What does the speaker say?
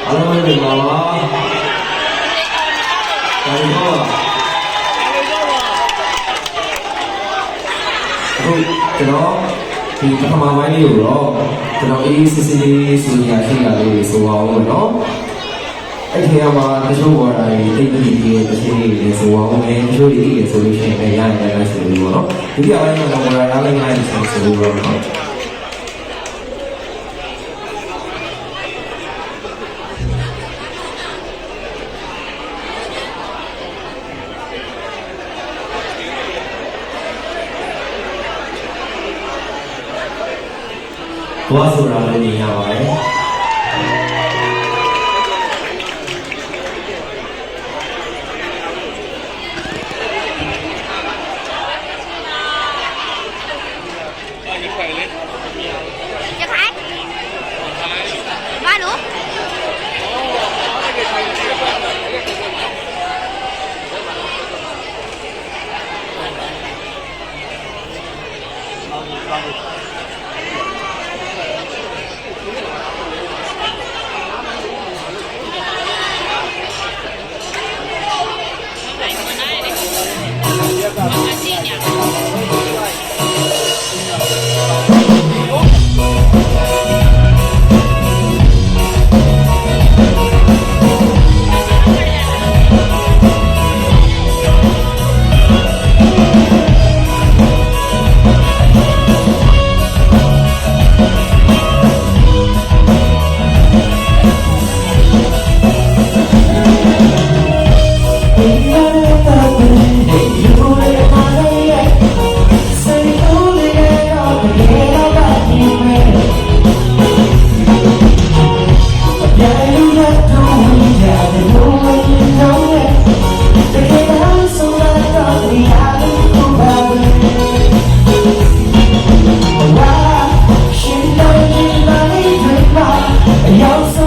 အားလုံးပဲပါပါဒါရီတော့အခုကျွန်တော်ဒီပထမပိုင်းလေးကိုတော့ကျွန်တော်အေးစစ်စစ်လေးစီနီယာရှိတာလေးဆိုပါဦးနော်အဲ့ဒီမှာတချို့ဘော်ဒါတွေတိတ်တိတ်ကြီးတစ်ချိန်လေးဆိုပါဦးမယ်တချို့တွေဒီဆိုလို့ရှိရင်လည်းရရင်လည်းဆိုလို့ပေါ့နော်ဒီအပိုင်းမှာဘော်ဒါရလိုက်နိုင်ဆိုလို့ပေါ့နော်ဘာဆိုတာလဲနေရပါတယ်You're